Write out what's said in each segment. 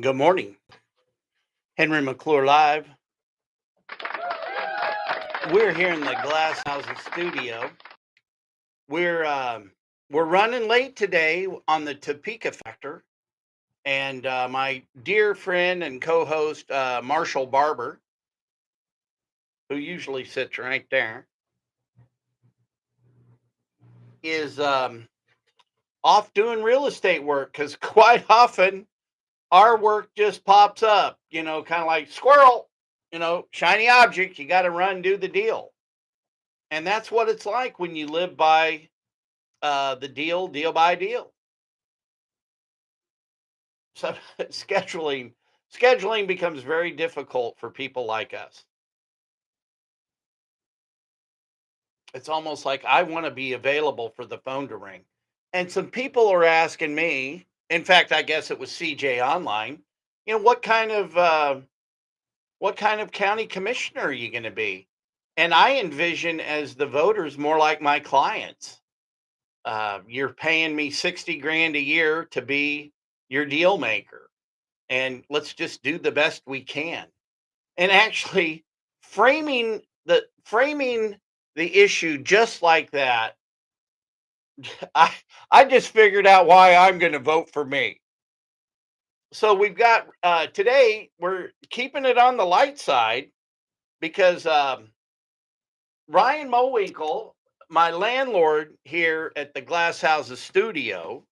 Good morning. Henry McClure live. We're here in the Glass Houses studio. We're um, we're running late today on the Topeka factor, and my dear friend and co-host Marshall Barber, who usually sits right there, is off doing real estate work because quite often our work just pops up. Kind of like squirrel. Shiny object. You got to run, do the deal. And that's what it's like when you live by the deal by deal. So scheduling becomes very difficult for people like us. It's almost like I want to be available for the phone to ring. And some people are asking me, in fact, I guess it was CJ Online, what kind of county commissioner are you going to be? And I envision as the voters more like my clients. You're paying me 60 grand a year to be your deal maker, and let's just do the best we can. And actually framing the issue just like that, I I just figured out why I'm going to vote for me. So we've got today we're keeping it on the light side because Ryan Mowinkle, my landlord here at the Glass Houses studio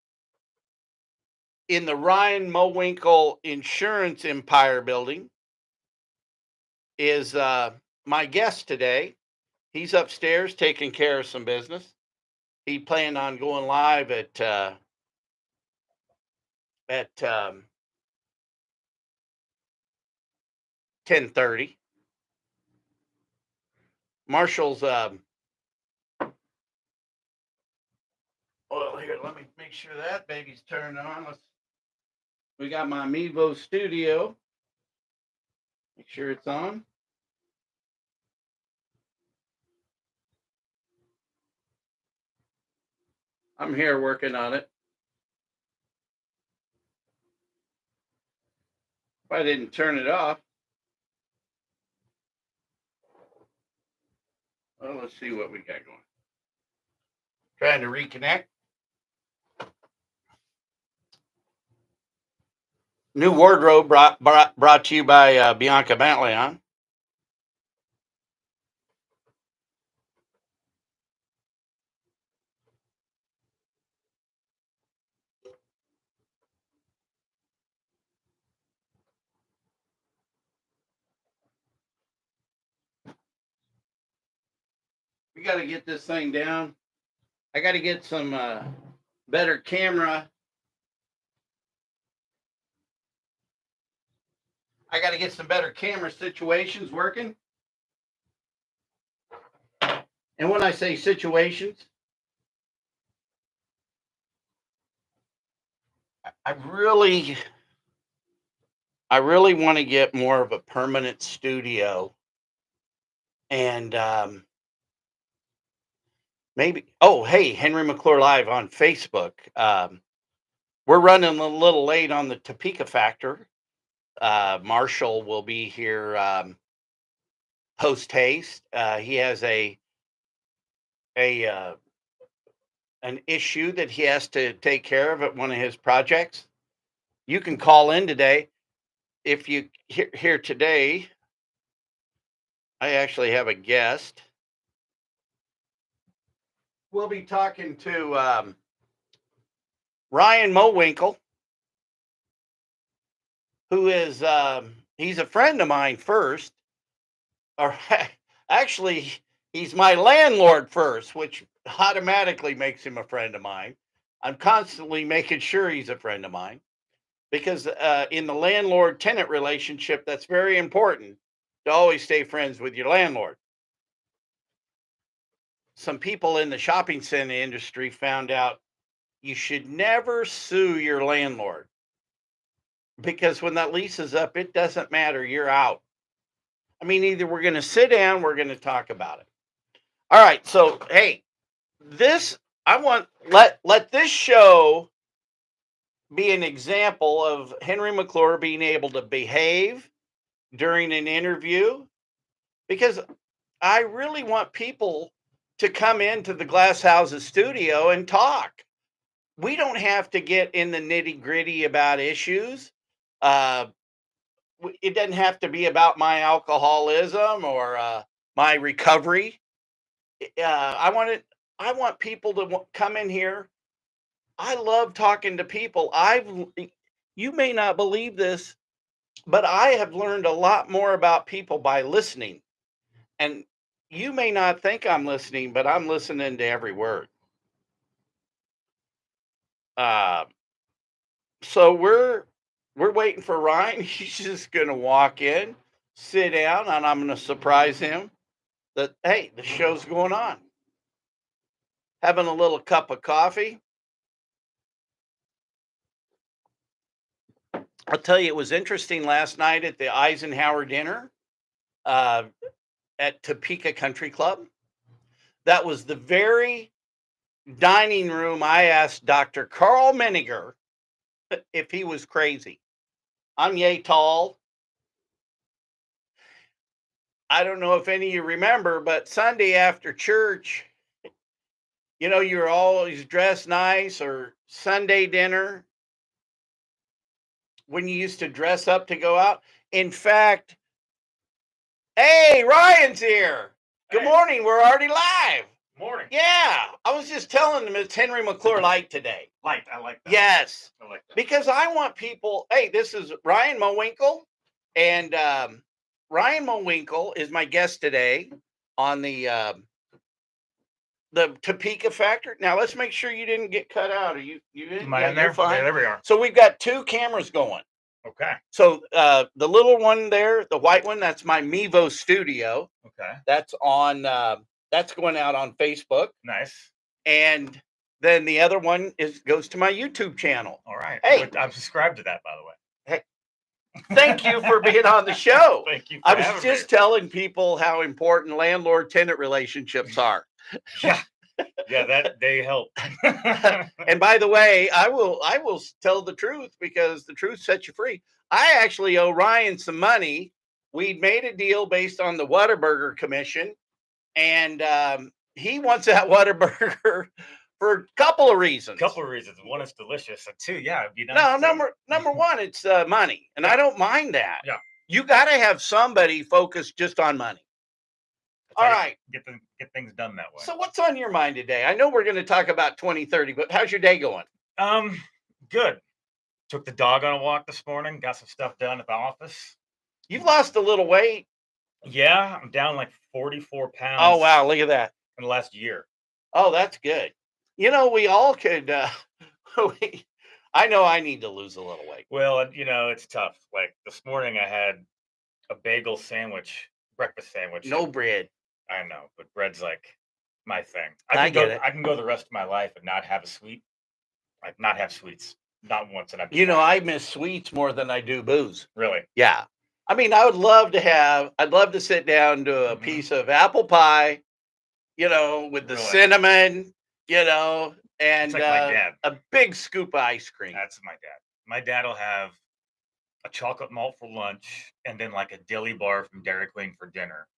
in the Ryan Mowinkle Insurance Empire building, is my guest today. He's upstairs taking care of some business. He planned on going live at 10:30. Marshall's well, here, let me make sure that baby's turned on. We got my Mevo studio. Make sure it's on. I'm here working on it. If I didn't turn it off. Well, let's see what we got going. Trying to reconnect. New wardrobe brought to you by Bianca Bantleon. We got to get this thing down. I got to get some better camera. I got to get some better camera situations working. And when I say situations, I really want to get more of a permanent studio, and maybe. Oh, hey, Henry McClure live on Facebook. We're running a little late on the Topeka factor. Marshall will be here post haste. He has a an issue that he has to take care of at one of his projects. You can call in today. If you here today, I actually have a guest. We'll be talking to Ryan Mowinkle, who is he's a friend of mine first, or actually he's my landlord first, which automatically makes him a friend of mine. I'm constantly making sure he's a friend of mine because in the landlord tenant relationship, that's very important to always stay friends with your landlord. Some people in the shopping center industry found out you should never sue your landlord because when that lease is up, it doesn't matter. You're out. I mean, either we're going to sit down, we're going to talk about it. All right. So, hey, this I want let this show be an example of Henry McClure being able to behave during an interview, because I really want people to come into the Glass Houses studio and talk. We don't have to get in the nitty gritty about issues. Uh, it doesn't have to be about my alcoholism or my recovery. I want it. I want people to come in here. I love talking to people. You may not believe this, but I have learned a lot more about people by listening. And you may not think I'm listening, but I'm listening to every word. Uh, so we're waiting for Ryan. He's just gonna walk in, sit down, and I'm gonna surprise him that hey, the show's going on. Having a little cup of coffee. I'll tell you, it was interesting last night at the Eisenhower dinner uh, at Topeka Country Club. That was the very dining room I asked Dr. Carl Meniger if he was crazy. I'm yay tall. I don't know if any of you remember, but Sunday after church, you're always dressed nice, or Sunday dinner when you used to dress up to go out. In fact, hey, Ryan's here. Good morning. We're already live. Morning. Yeah, I was just telling them it's Henry McClure Light today. Light, I like that. Yes. I like that. Because I want people, hey, this is Ryan Mowinkle, and Ryan Mowinkle is my guest today on the Topeka Factor. Now, let's make sure you didn't get cut out. You didn't? Am I in there? Fine. Okay, there we are. So we've got two cameras going. Okay. So the little one there, the white one, that's my Mevo Studio. Okay. That's on. That's going out on Facebook. Nice. And then the other one goes to my YouTube channel. All right. Hey, I'm subscribed to that, by the way. Hey, thank you for being on the show. Thank you. I was just telling people how important landlord-tenant relationships are. Yeah. Yeah, that they help. And by the way, I will tell the truth, because the truth sets you free. I actually owe Ryan some money. We'd made a deal based on the Whataburger Commission, and he wants that Whataburger for a couple of reasons. One, it's delicious, and two, yeah, it'd be nice. No, number one, it's money, and yeah. I don't mind that. Yeah, you got to have somebody focused just on money. All right. Get things done that way. So what's on your mind today? I know we're going to talk about 2030, but how's your day going? Good. Took the dog on a walk this morning. Got some stuff done at the office. You've lost a little weight. Yeah, I'm down like 44 pounds. Oh, wow. Look at that. In the last year. Oh, that's good. We all could. I know I need to lose a little weight. Well, it's tough. Like this morning I had a bagel sandwich, breakfast sandwich. No bread. I know, but bread's like my thing. I get it. I can go the rest of my life and not have a sweet, like not have sweets, not once. And I miss sweets more than I do booze. Really? Yeah. I mean, I'd love to sit down to a piece of apple pie, with the cinnamon, and like my dad. A big scoop of ice cream. That's my dad. My dad will have a chocolate malt for lunch and then like a dilly bar from Dairy Queen for dinner.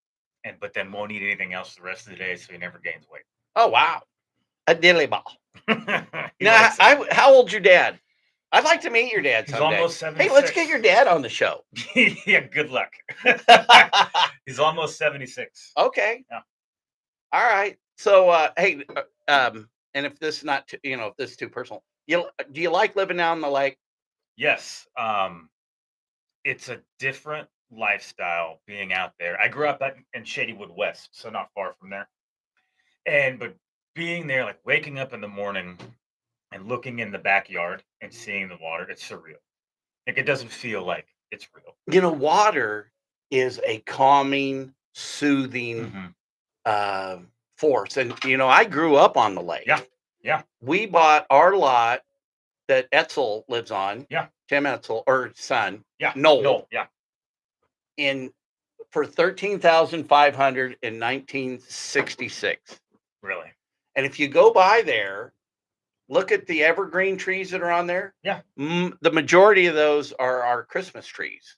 But then won't eat anything else the rest of the day, so he never gains weight. Oh, wow. A dilly ball. Now, how old's your dad? I'd like to meet your dad someday. He's almost 76. Hey, let's get your dad on the show. Yeah, good luck. He's almost 76. Okay. Yeah. All right. So, hey, and if this is not, if this is too personal, do you like living out on the lake? Yes. It's a different lifestyle being out there. I grew up in Shadywood West, so not far from there. But being there, like waking up in the morning and looking in the backyard and seeing the water, it's surreal. Like it doesn't feel like it's real. Water is a calming, soothing force. And I grew up on the lake. Yeah. Yeah. We bought our lot that Etzel lives on. Yeah. Tim Etzel, or son. Yeah. Noel. Yeah. For $13,500 in 1966. Really? And if you go by there, look at the evergreen trees that are on there. Yeah. The majority of those are our Christmas trees.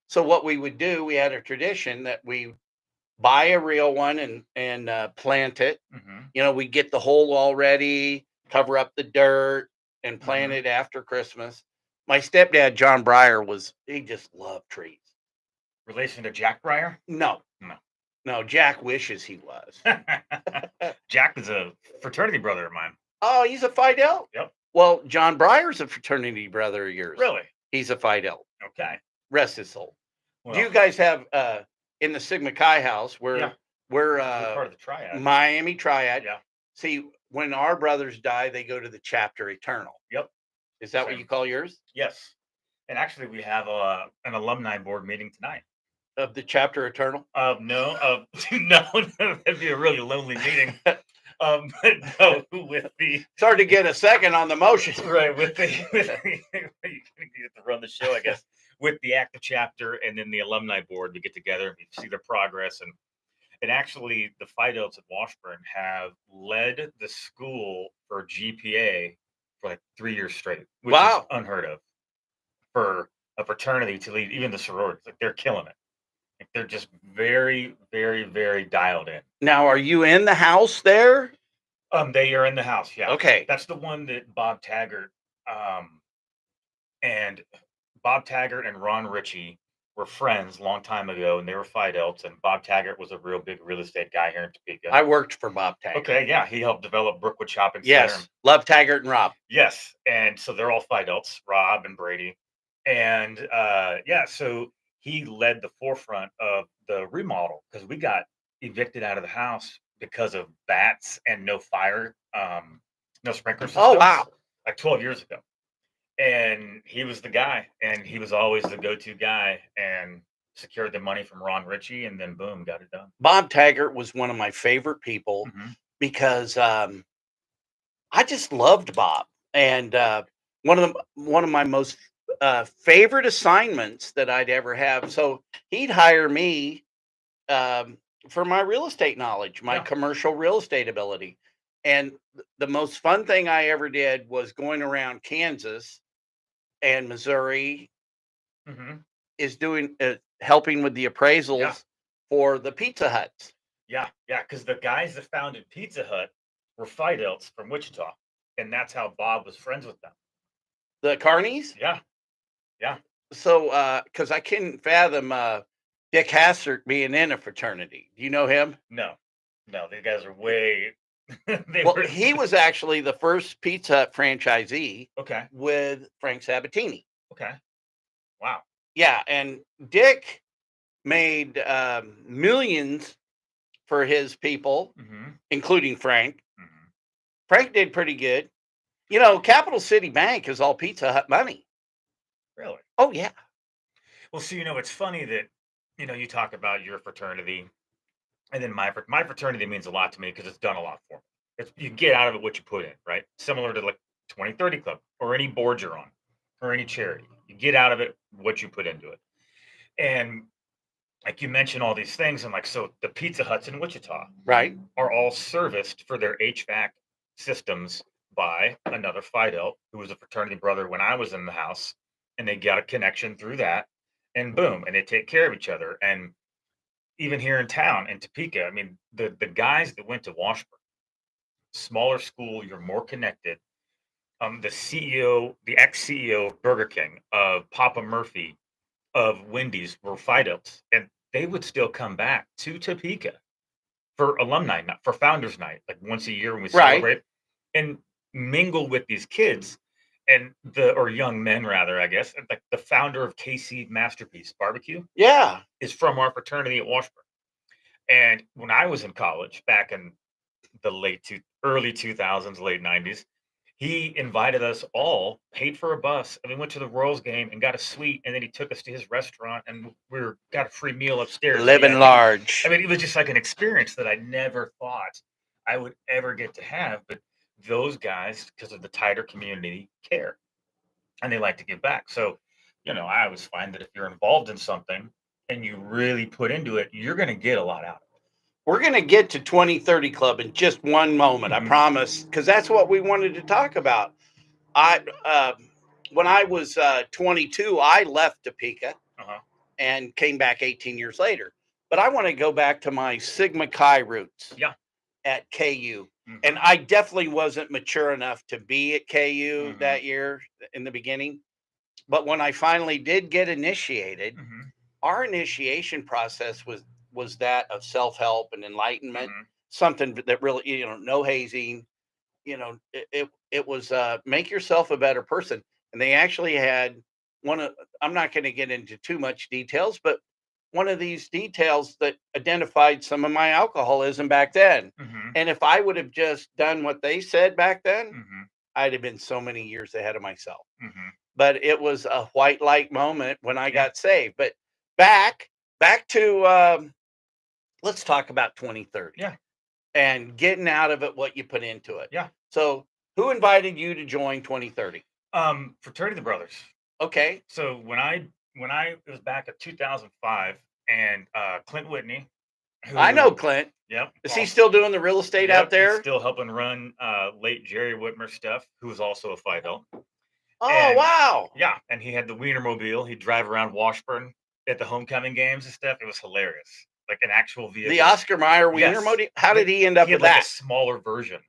So what we would do, we had a tradition that we buy a real one and plant it. Mm-hmm. We get the hole all ready, cover up the dirt, and plant it after Christmas. My stepdad, John Breyer, he just loved trees. Relation to Jack Breyer? No. No, Jack wishes he was. Jack is a fraternity brother of mine. Oh, he's a Phi Delta? Yep. Well, John Breyer's a fraternity brother of yours. Really? He's a Phi Delta. Okay. Rest his soul. Well, do you guys have in the Sigma Chi house we're part of the triad. Miami Triad? Yeah. See, when our brothers die, they go to the chapter eternal. Yep. Is that what you call yours? Yes. And actually, we have an alumni board meeting tonight. Of the chapter eternal? No, that'd be a really lonely meeting. But no, with the it's hard to get a second on the motion, right? With the you get to run the show, I guess. With the active chapter and then the alumni board, we get together and we see their progress, and actually the Phi Deltas at Washburn have led the school for GPA for like 3 years straight, which is unheard of for a fraternity to lead, even the sororities. Like, they're killing it. Like, they're just very, very, very dialed in. Now, are you in the house there? They are in the house, yeah. Okay. That's the one that Bob Taggart and Ron Ritchie were friends a long time ago, and they were Phi Deltas, and Bob Taggart was a real big real estate guy here in Topeka. I worked for Bob Taggart. Okay, yeah. He helped develop Brookwood Shopping Center. Yes, love Taggart and Rob. Yes, and so they're all Phi Deltas, Rob and Brady. And so he led the forefront of the remodel because we got evicted out of the house because of bats and no fire, no sprinkler systems. Oh, wow. Like 12 years ago. And he was the guy, and he was always the go-to guy, and secured the money from Ron Ritchie, and then boom, got it done. Bob Taggart was one of my favorite people because I just loved Bob. And one of my most favorite assignments that I'd ever have. So he'd hire me for my real estate knowledge, my commercial real estate ability. And the most fun thing I ever did was going around Kansas and Missouri is doing helping with the appraisals for the Pizza Huts. Yeah, because the guys that founded Pizza Hut were Phi Deltas from Wichita, and that's how Bob was friends with them. The Carneys? Yeah. So, because I couldn't fathom Dick Hassert being in a fraternity. Do you know him? No, these guys are way. He was actually the first Pizza Hut franchisee. Okay. With Frank Sabatini. Okay. Wow. Yeah, and Dick made millions for his people, including Frank. Frank did pretty good. Capital City Bank is all Pizza Hut money. Really? Oh, yeah. Well, see, it's funny that, you talk about your fraternity, and then my fraternity means a lot to me because it's done a lot for me. You get out of it what you put in, right? Similar to like 2030 Club or any board you're on or any charity. You get out of it what you put into it. And like you mentioned all these things, and like, so the Pizza Huts in Wichita, right, are all serviced for their HVAC systems by another Phi Delta who was a fraternity brother when I was in the house, and they got a connection through that, and boom, and they take care of each other. And even here in town in Topeka, I mean, the guys that went to Washburn, smaller school, you're more connected. The CEO, the ex-CEO of Burger King, of Papa Murphy, of Wendy's were Phi Deltas, and they would still come back to Topeka for alumni night, for founders night, like once a year when we celebrate, and mingle with these kids and or young men rather, I guess. Like the founder of KC Masterpiece Barbecue, is from our fraternity at Washburn. And when I was in college back in the early 2000s, late 90s, he invited us all, paid for a bus, and we went to the Royals game and got a suite, and then he took us to his restaurant, and got a free meal upstairs. Living large. I mean, it was just like an experience that I never thought I would ever get to have. But those guys, because of the tighter community, care, and they like to give back. So, I always find that if you're involved in something and you really put into it, you're going to get a lot out of it. We're going to get to 2030 Club in just one moment, I promise, because that's what we wanted to talk about. I When I was 22, I left Topeka and came back 18 years later. But I want to go back to my Sigma Chi roots Yeah. at KU. And I definitely wasn't mature enough to be at KU that year in the beginning. But when I finally did get initiated, our initiation process was that of self-help and enlightenment, something that really, no hazing, it was make yourself a better person. And they actually had I'm not going to get into too much details, but one of these details that identified some of my alcoholism back then. And if I would have just done what they said back then, I'd have been so many years ahead of myself. But it was a white light moment when I got saved. But back to let's talk about 2030. Yeah. And getting out of it what you put into it. Yeah. So who invited you to join 2030? Fraternity Brothers. Okay. So when I it was back in 2005, and Clint Whitney. I know Clint. Yep. Is he still doing the real estate out there? He's still helping run late Jerry Whitmer stuff, who was also a Phi Delta. Oh, wow. Yeah, and he had the Wienermobile. He'd drive around Washburn at the homecoming games and stuff. It was hilarious. Like an actual vehicle. The Oscar Mayer Wienermobile? How did he end up with like that? A smaller version,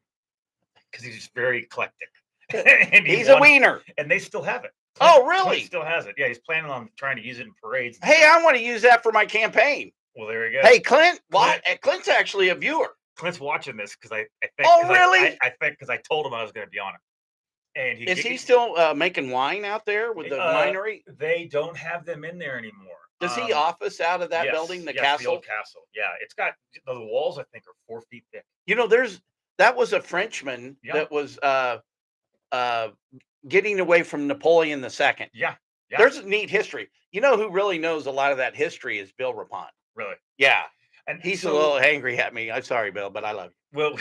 because he's just very eclectic. And he's a wiener. And they still have it. Oh, really? Clint still has it. Yeah, he's planning on trying to use it in parades. Hey, I want to use that for my campaign. Well, there you go. Hey, Clint. Clint's actually a viewer. Clint's watching this because I think. Oh, really? I think because I told him I was going to be on it. And is he still making wine out there with the winery? They don't have them in there anymore. Does he office out of that building, the castle? The old castle. Yeah, it's got the walls. I think are 4 feet thick. That was a Frenchman that was getting away from Napoleon II. Yeah. There's a neat history. You know who really knows a lot of that history is Bill Rapont. Really? Yeah. And he's a little angry at me. I'm sorry, Bill, but I love you. Well,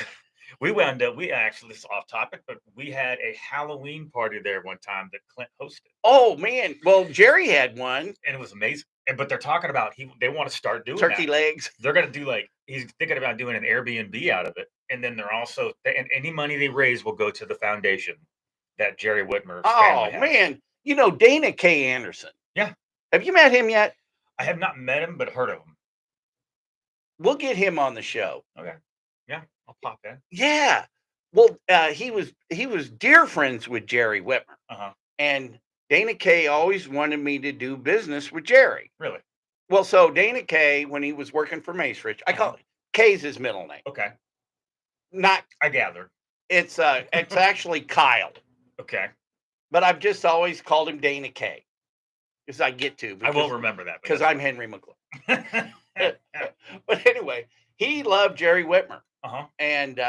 this is off topic, but we had a Halloween party there one time that Clint hosted. Oh, man. Well, Jerry had one. And it was amazing. But they're talking about they want to start doing turkey legs. They're going to do he's thinking about doing an Airbnb out of it. And then they're also, and any money they raise will go to the foundation that Jerry Whitmer's family has. Man. You know, Dana K. Anderson. Yeah. Have you met him yet? I have not met him, but heard of him. We'll get him on the show. Okay. Yeah. I'll pop in. Yeah. Well, he was dear friends with Jerry Whitmer. And Dana K always wanted me to do business with Jerry. Really? Well, so Dana K, when he was working for Macerich, I call K's his middle name. Okay. I gathered. It's actually Kyle. Okay. But I've just always called him Dana K. Because I get to. I won't remember that. Because I'm Henry McClure. But anyway, he loved Jerry Whitmer. And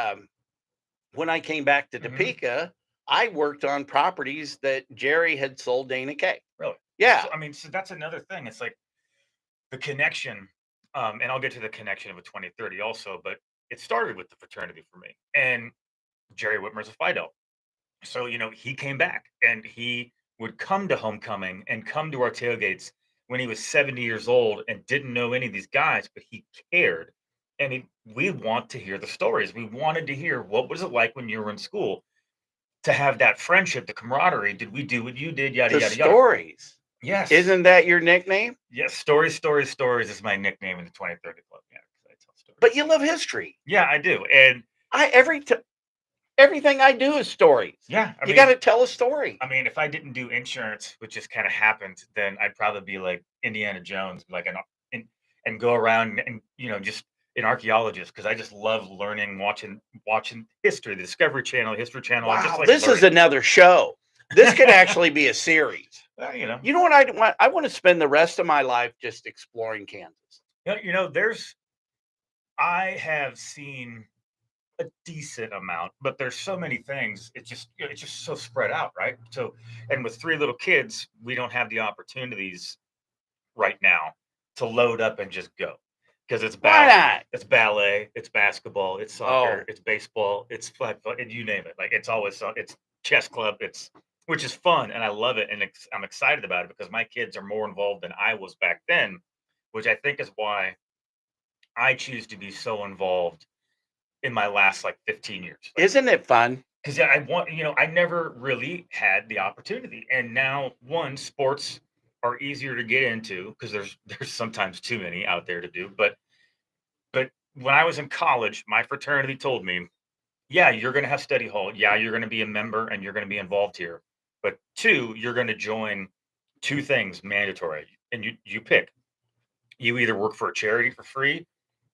when I came back to Topeka, I worked on properties that Jerry had sold Dana K. Really? Yeah. So that's another thing. It's like the connection, and I'll get to the connection of a 2030 also, but it started with the fraternity for me. And Jerry Whitmer's a Phi Delta. So, he came back and he would come to homecoming and come to our tailgates when he was 70 years old and didn't know any of these guys, but he cared. And we want to hear the stories. We wanted to hear, what was it like when you were in school to have that friendship, the camaraderie? Did we do what you did? Yada, yada, yada. Stories. Yes. Isn't that your nickname? Yes. Stories is my nickname in the 2030 Club. Yeah. I tell stories. But you love history. Yeah, I do. And everything I do is stories. Yeah. You got to tell a story. I mean, if I didn't do insurance, which just kind of happened, then I'd probably be like Indiana Jones, and go around and, just an archaeologist, because I just love learning, watching history, the Discovery Channel, History Channel. Wow, I just like this learning. Is another show. This could actually be a series. Well, You know what I want? I want to spend the rest of my life just exploring Kansas. I have seen a decent amount, but there's so many things. It's just so spread out, right? So, and with 3 little kids, we don't have the opportunities right now to load up and just go. Because it's it's ballet, it's basketball, it's soccer, it's baseball, it's flag football, and you name it. Like it's chess club, which is fun, and I love it, and I'm excited about it because my kids are more involved than I was back then, which I think is why I choose to be so involved in my last like 15 years. Isn't it fun? Because I want, I never really had the opportunity. And now, one, sports are easier to get into because there's sometimes too many out there to do. But when I was in college, my fraternity told me, yeah, you're going to have study hall. Yeah, you're going to be a member and you're going to be involved here. But two, you're going to join two things mandatory. And you pick. You either work for a charity for free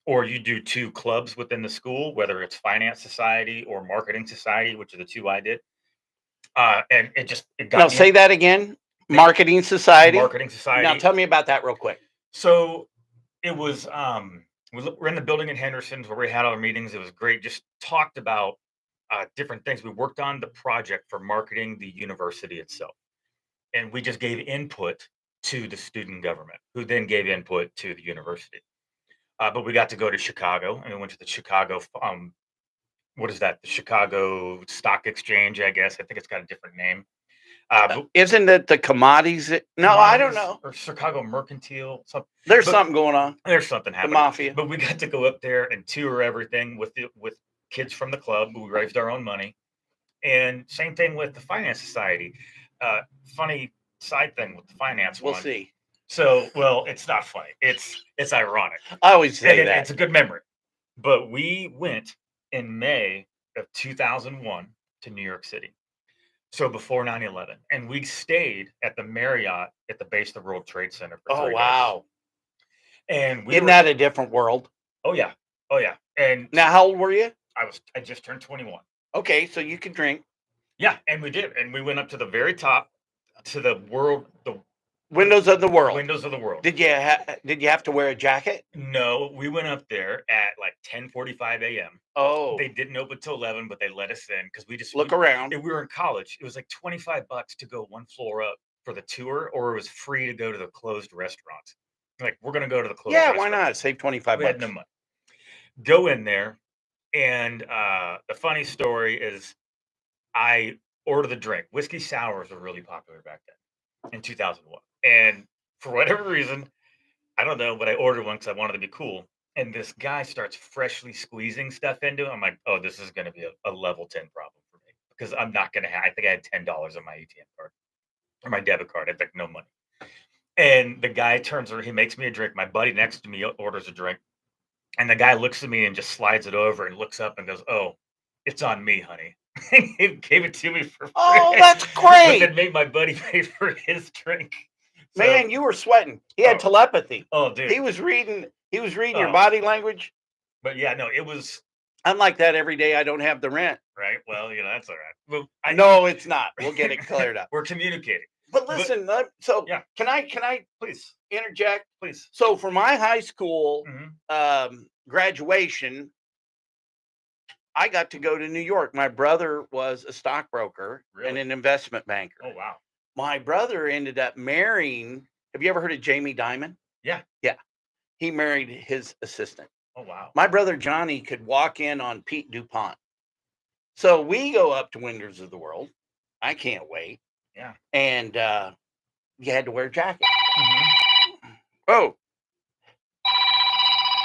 or you do two clubs within the school, whether it's finance society or marketing society, which are the two I did. And it Now got me say in that again. Marketing Society. marketing Now society. tell me about that real quick. So it was we're in the building in Henderson's where we had our meetings. It was great. Just talked about different things. We worked on the project for marketing the university itself, and we just gave input to the student government, who then gave input to the university. But we got to go to Chicago, and we went to the Chicago. What is that? The Chicago Stock Exchange, I guess. I think it's got a different name. But Isn't it the commodities? No, I don't commodities know. or Chicago Mercantile, something. There's But something going on. there's something The happening. mafia. But we got to go up there and tour everything with kids from the club. We raised our own money, and same thing with the finance society. Funny side thing with the finance We'll one. see. So, well, it's not funny. It's ironic. I always say And that. it's a good memory. But we went in May of 2001 to New York City. So before 9/11, and we stayed at the Marriott at the base of the World Trade Center for Oh 3 days. wow! And we Isn't were, that a different world? oh yeah, oh yeah. And Now, how old were you? I just turned 21. Okay, so you could drink. Yeah, and we did, and we went up to the very top, to the Windows of the world. windows of the world. Did you have to wear a jacket? No, we went up there at like 10:45 a.m. Oh, They didn't open till 11, but they let us in because we just look around. we were in college. It was like $25 to go one floor up for the tour, or it was free to go to the closed restaurant. Like, we're gonna go to the closed Yeah, restaurant. why not? Save 25 We had bucks. no money. Go in there, and the funny story is I ordered the drink. Whiskey sours were really popular back then in 2001. And for whatever reason, I don't know, but I ordered one because I wanted to be cool. And this guy starts freshly squeezing stuff into it. I'm like, oh, this is going to be a level 10 problem for me because I'm not going to have, I think I had $10 on my ATM card or my debit card. I had like no money. And the guy turns around, he makes me a drink. My buddy next to me orders a drink. And the guy looks at me and just slides it over and looks up and goes, oh, it's on me, honey. And he gave it to me for free. Oh, that's But great, then made my buddy pay for his drink. So, man! You were sweating. He had Oh. telepathy. oh, dude. He was reading. He was reading your Oh. body language. But yeah, no, it was I'm like that every day. I don't have the rent. right. Well, that's all right. Well, No, it's not. We'll get it cleared up. We're communicating. But listen, so yeah. can I Please, interject? please. So for my high school Mhm. graduation, I got to go to New York. My brother was a stockbroker and Really? an investment banker. Oh wow. My brother ended up marrying. Have you ever heard of Jamie Dimon? Yeah. Yeah. He married his assistant. Oh wow. My brother Johnny could walk in on Pete DuPont. So we go up to Windows of the World. I can't wait. Yeah. And you had to wear a jacket. Mhm. Oh,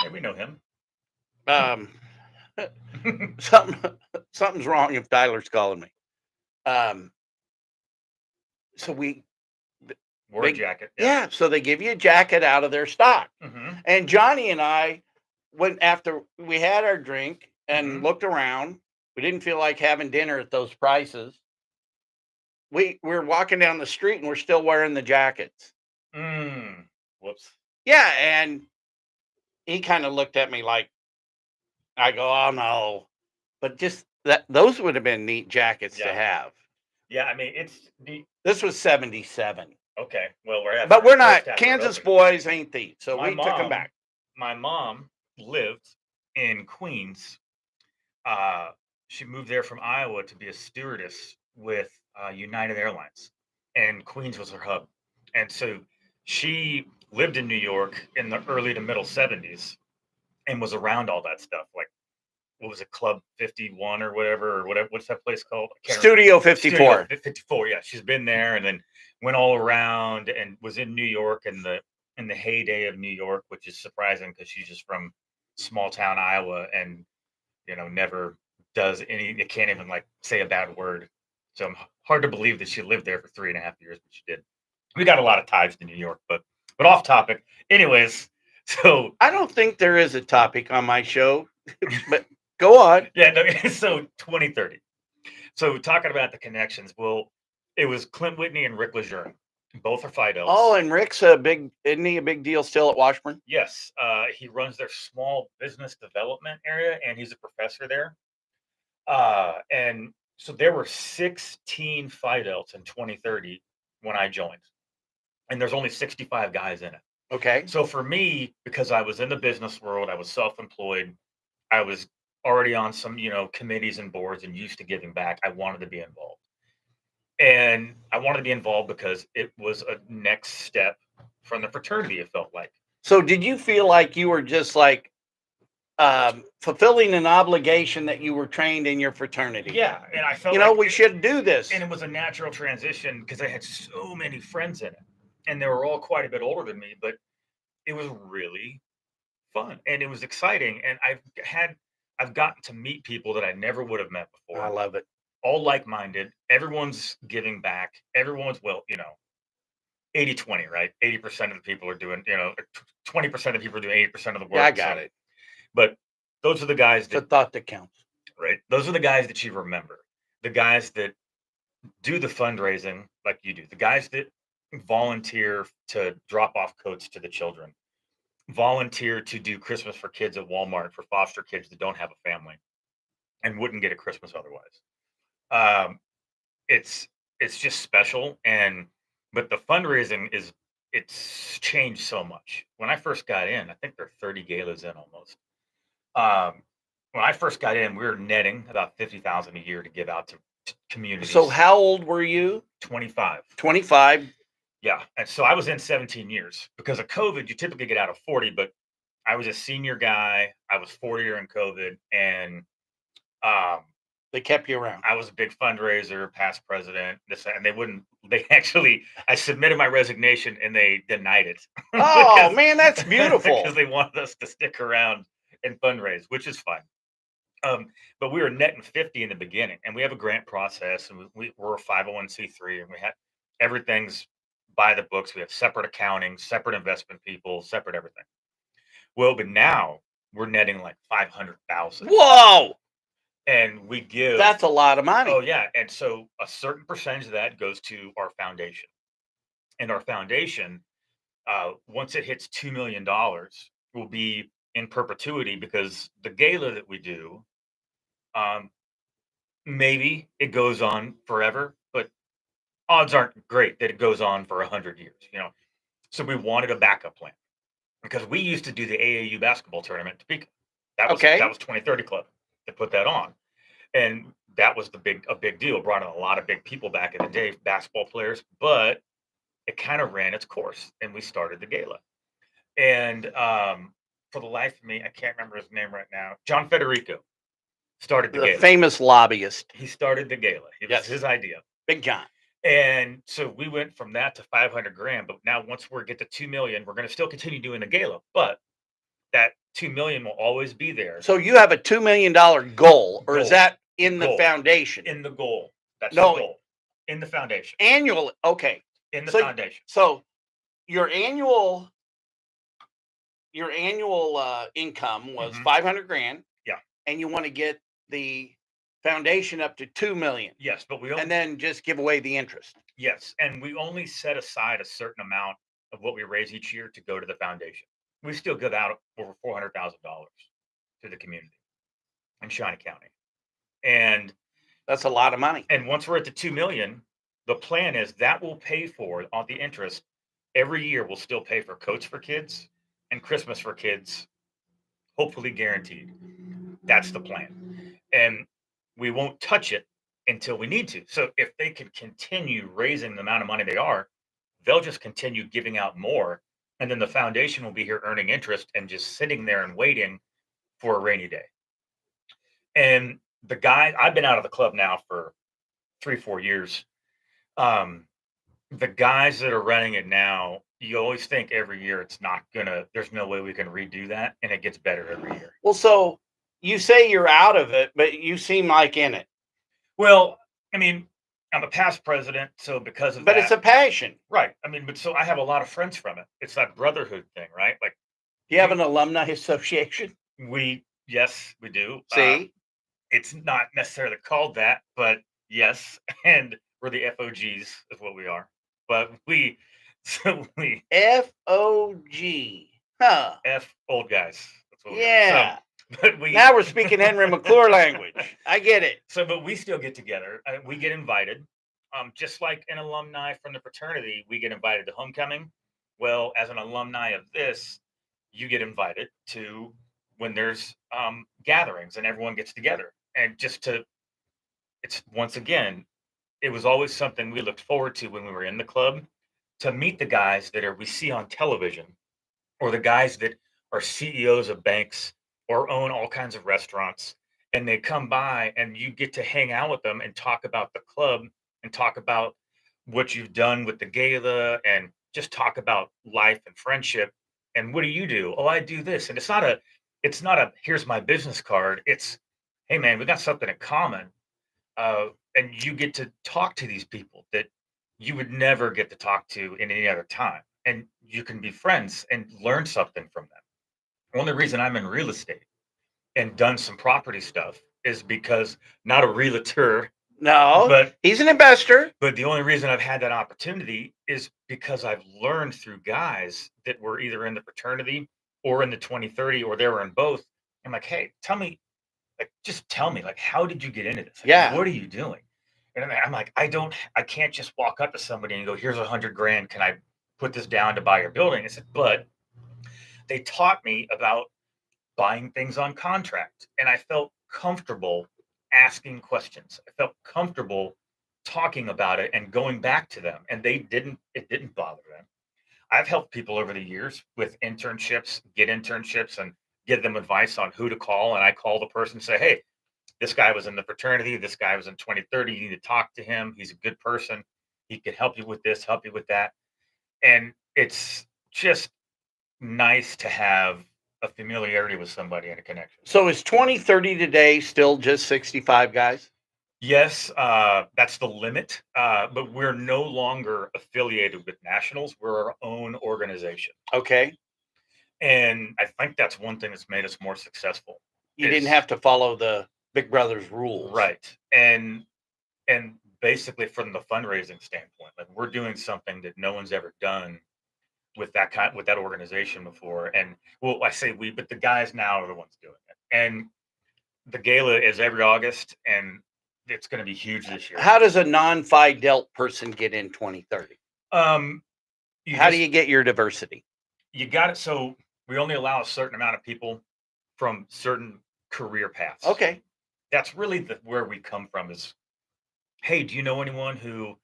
Yeah, we know him. Something's wrong if Tyler's calling me. So we Wore a Big- jacket. yeah, so they give you a jacket out of their stock. Mhm. And Johnny and I went after we had our drink and Mhm. looked around. We didn't feel like having dinner at those prices. We're walking down the street and we're still wearing the jackets. Whoops. Yeah, and he kind of looked at me like, I go, oh no. But just that those would have been neat jackets to Yeah. have. Yeah, I mean it's the This was 77. okay. Well, we're at But we're first not after Kansas opening. boys ain't thieves. So My we took them mom- back. My mom lived in Queens. She moved there from Iowa to be a stewardess with United Airlines, and Queens was her hub. And so she lived in New York in the early to middle 70s and was around all that stuff. Like, what was it, Club 51 or whatever, what's that place called? I can't remember. Studio 54. Studio 54, yeah. She's been there and then went all around and was in New York in the heyday of New York, which is surprising because she's just from small town Iowa, and never does any. It can't even like say a bad word. So hard to believe that she lived there for 3.5 years, but she did. We got a lot of ties to New York, but off topic. Anyways, so I don't think there is a topic on my show, but go on. yeah, no, so 2030. So talking about the connections, well, it was Clint Whitney and Rick Lejeune. Both are Oh, Fidels. and Rick's isn't he a big deal still at Washburn? Yes, he runs their small business development area, and he's a professor there. And so there were 16 Fidels in 2030 when I joined, and there's only 65 guys in it. Okay. So for me, because I was in the business world, I was self-employed, I was already on some, committees and boards and used to giving back. I wanted to be involved. And I wanted to be involved because it was a next step from the fraternity, it felt like. So did you feel like you were just like fulfilling an obligation that you were trained in your fraternity? Yeah. And I felt like we should do this. and it was a natural transition because I had so many friends in it. And they were all quite a bit older than me, but it was really fun and it was exciting. And I've gotten to meet people that I never would have met I before. love it. All like-minded. Everyone's giving back. Everyone's 80-20, right? 80% of the people are doing, 20% of people are doing 80% of the work. Yeah, I got it. But those are the guys It's a that, thought that counts. right? Those are the guys that you remember. The guys that do the fundraising like you do. The guys that volunteer to drop off coats to the children. Volunteer to do Christmas for kids at Walmart for foster kids that don't have a family and wouldn't get a Christmas otherwise. Um, it's just special, but the fundraising it's changed so much. When I first got in, I think there are 30 galas in almost. When I first got in, we were netting about 50,000 a year to give out to communities. So how old were you? 25. 25. Yeah, and so I was in 17 years. Because of COVID, you typically get out of 40, but I was a senior guy. I was 40 during COVID, and They kept you around. I was a big fundraiser, past president, and I submitted my resignation and they denied it. Oh, man, that's beautiful. Because they wanted us to stick around and fundraise, which is fun. But we were netting 50 in the beginning, and we have a grant process, and we're a 501c3, and we had everything's by the books. We have separate accounting, separate investment people, separate everything. Well, but now we're netting like 500,000. Whoa! And we give That's a lot of money. Oh yeah, and so a certain percentage of that goes to our foundation, and our foundation, once it hits $2 million, will be in perpetuity because the gala that we do, um, maybe it goes on forever, but odds aren't great that it goes on for 100 years. So we wanted a backup plan because we used to do the AAU basketball tournament in Topeka. That was Okay. 2030 Club that put that on. And that was a big deal. Brought in a lot of big people back in the day, basketball players, but it kind of ran its course, and we started the gala. And for the life of me, I can't remember his name right now. John Federico started the The gala. famous lobbyist. He started the gala. It was his idea. Big John. And so we went from that to 500 grand. But now once we get to 2 million, we're going to still continue doing the gala, but that 2 million will always be there. So you have a $2 million goal, or is that in the foundation? In the goal. That's the goal. In the foundation. Annual. Okay. In the foundation. So your annual income was 500 grand. Yeah. And you want to get the foundation up to 2 million. Yes, but and then just give away the interest. Yes, and we only set aside a certain amount of what we raise each year to go to the foundation. We still give out over $400,000 to the community in Shawnee County, and that's a lot of money. And once we're at the 2 million, the plan is that will pay for all the interest every year. We'll still pay for coats for kids and Christmas for kids, hopefully guaranteed. That's the plan, and we won't touch it until we need to. So if they can continue raising the amount of money they are, they'll just continue giving out more. And then the foundation will be here earning interest and just sitting there and waiting for a rainy day. And the guy, I've been out of the club now for 3-4 years. The guys that are running it now, you always think every year it's not gonna. There's no way we can redo that, and it gets better every year. Well, so you say you're out of it, but you seem like in it. Well, I mean, I'm a past president, so because of But it's that, a passion. right? I mean, but so I have a lot of friends from it. It's that brotherhood thing, right? Like Do you have we an alumni association? we yes, we do. See? It's not necessarily called that, but yes, and we're the FOGs is what we are. But we so we FOG. Huh. F old guys. That's what we are. Yeah. But we Now we're speaking Henry McClure language. I get it. So, but we still get together. We get invited, just like an alumni from the fraternity. We get invited to homecoming. Well, as an alumni of this, you get invited to when there's gatherings and everyone gets together. And just to, it's once again, it was always something we looked forward to when we were in the club to meet the guys that are we see on television or the guys that are CEOs of banks or own all kinds of restaurants, and they come by and you get to hang out with them and talk about the club and talk about what you've done with the gala and just talk about life and friendship. And what do you do? Oh, I do this. And it's not a here's my business card. It's hey man, we got something in common. And you get to talk to these people that you would never get to talk to in any other time, and you can be friends and learn something from them. The only reason I'm in real estate and done some property stuff is because not a realtor, No, but he's an investor. the only reason I've had that opportunity is because I've learned through guys that were either in the fraternity or in the 2030 or they were in both. I'm like, hey, tell me, like, just tell me, like, how did you get into this? Like, Yeah. what are you doing? And I'm like, I can't just walk up to somebody and go, here's 100 grand. Can I put this down to buy your building? I said, but they taught me about buying things on contract. And I felt comfortable asking questions. I felt comfortable talking about it and going back to them. And it didn't bother them. I've helped people over the years with internships, get internships and give them advice on who to call. And I call the person and say, hey, this guy was in the fraternity. This guy was in 2030. You need to talk to him. He's a good person. He can help you with this, help you with that. And it's just nice to have a familiarity with somebody and a connection. So is 2030 today still just 65 guys? Yes, that's the limit, but we're no longer affiliated with nationals. We're our own organization. Okay. And I think that's one thing that's made us more successful. You didn't is- have to follow the Big Brother's rules. Right. And basically from the fundraising standpoint, like we're doing something that no one's ever done with that organization before. And well, I say we, but the guys now are the ones doing it. And the gala is every August and it's going to be huge this year. How does a non-Phi Delt person get in 2030? How do you get your diversity? You got it. So we only allow a certain amount of people from certain career paths. Okay. That's really where we come from is, hey, do you know anyone who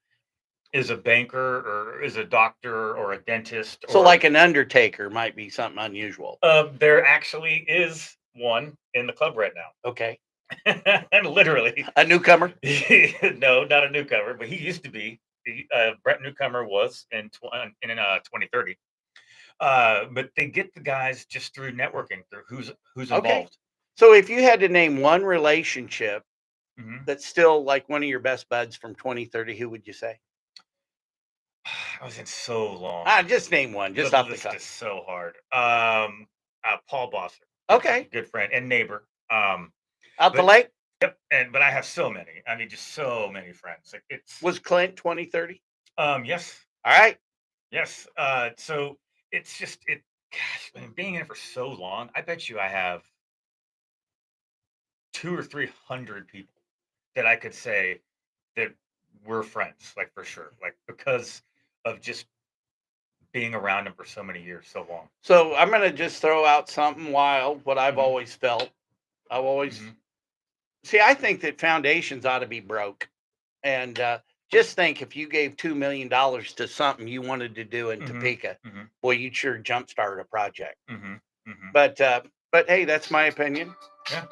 is a banker or is a doctor or a dentist? So or, like an undertaker might be something unusual. there actually is one in the club right now. Okay. And literally. A newcomer? No, not a newcomer, but he used to be. Brett Newcomer was in 2030. But they get the guys just through networking, through who's involved. Okay. So if you had to name one relationship Mhm. that's still like one of your best buds from 2030, who would you say? I was in so long. Just name one, just The off the list cuff. is so hard. Paul Bosser. Okay. Good friend and neighbor. Out the but- lake? Yep. But I have so many. I mean, just so many friends. Like it's Was Clint 2030? yes. All right. Yes. So it's just gosh, I mean, being in it for so long, I bet you I have 200 or 300 people that I could say that we're friends, like for sure. Like because of just being around them for so many years, so long. So I'm going to just throw out something wild, what I've Mhm. always felt. I've always, Mhm. see, I think that foundations ought to be broke. And just think if you gave $2 million to something you wanted to do in Mhm. Topeka, Mhm. boy, you'd sure jumpstart a project. Mhm. Mhm. But hey, that's my opinion. Yeah.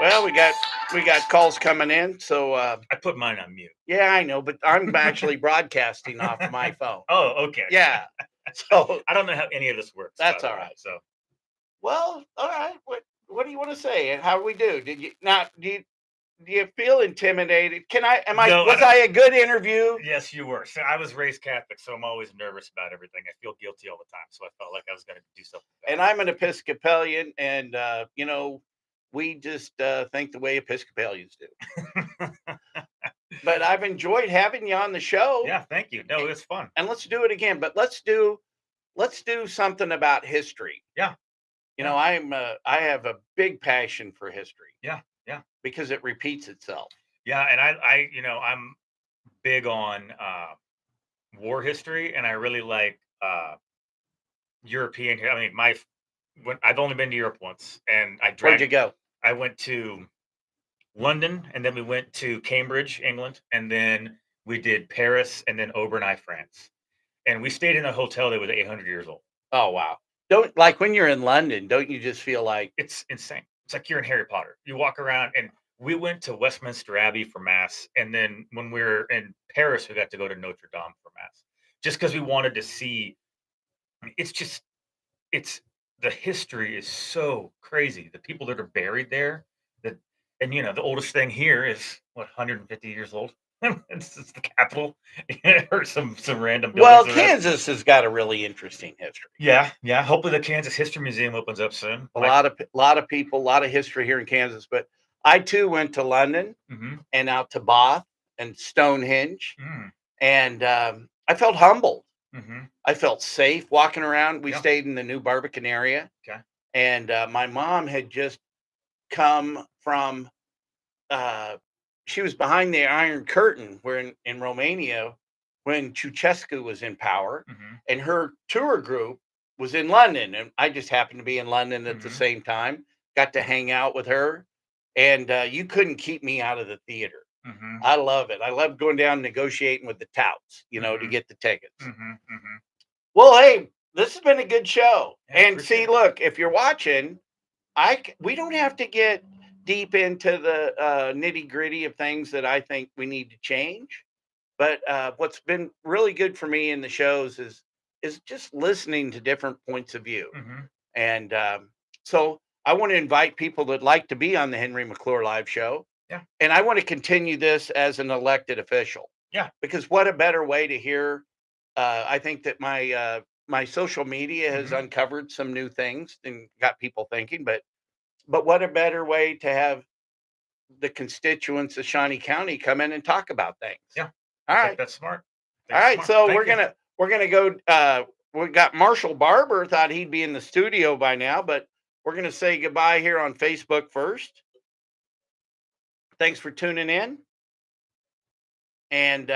Well, we got we got calls coming in. So I put mine on mute. yeah, I know, but I'm actually broadcasting off my phone. Oh, okay. Yeah. So I don't know how any of this works. that's by the all way, right. So Well, all right. What do you want to say? And how do we do? Did you now? Do you feel intimidated? Can I? Am I? no, Was I a good interview? yes, you were. So I was raised Catholic, so I'm always nervous about everything. I feel guilty all the time, so I felt like I was going to do something And I'm an Episcopalian, and we just think the way Episcopalians do. bad. But I've enjoyed having you on the show, Yeah, thank you. No, it was fun. and let's do it again. But let's do something about history. Yeah, yeah, I have a big passion for history yeah, yeah, because it repeats itself. yeah. And I'm big on war history, and I really like European. I mean, when I've only been to Europe once, and Where'd you go? I went to London, and then we went to Cambridge, England, and then we did Paris, and then Aubernay, France. And we stayed in a hotel that was 800 years old. Oh wow! Don't like when you're in London. Don't you just feel like It's insane. It's like you're in Harry Potter. You walk around, and we went to Westminster Abbey for mass, and then when we were in Paris, we got to go to Notre Dame for mass, just because we wanted to see. I mean, it's the history is so crazy. The people that are buried there, that and the oldest thing here is what 150 years old. It's the capital, or some random well, buildings around. Kansas has got a really interesting history. Yeah, yeah. Hopefully, the Kansas History Museum opens up soon. A lot of people, a lot of history here in Kansas. But I too went to London Hmm. and out to Bath and Stonehenge, Mm, and I felt humbled. hmm. I felt safe walking around. We Yeah. stayed in the New Barbican area, Okay. and my mom had just come from. She was behind the Iron Curtain, where in Romania, when Ceausescu was in power, Hmm. and her tour group was in London, and I just happened to be in London at the Hmm. same time. Got to hang out with her, and you couldn't keep me out of the theater. Hmm. I love it. I love going down and negotiating with the touts, to Hmm. get the tickets. Hmm. Hmm. Well, hey, this has been a good show. Yeah, And appreciate see, it. look, if you're watching, we don't have to get deep into the nitty gritty of things that I think we need to change. But what's been really good for me in the shows is just listening to different points of view. Hmm. And so I want to invite people that like to be on the Henry McClure Live Show. Yeah. And I want to continue this as an elected official. Yeah. Because what a better way to hear. I think that my social media has Hmm. uncovered some new things and got people thinking. But what a better way to have the constituents of Shawnee County come in and talk about things. Yeah. All I think right. that's smart. All That's right. smart. So Thank we're you. gonna go. We got Marshall Barber. Thought he'd be in the studio by now, but we're gonna say goodbye here on Facebook first. Thanks for tuning in, and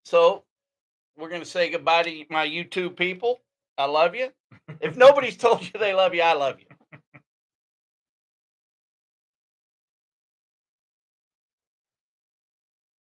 so we're gonna say goodbye to my YouTube people. I love you. If nobody's told you they love you, I love you.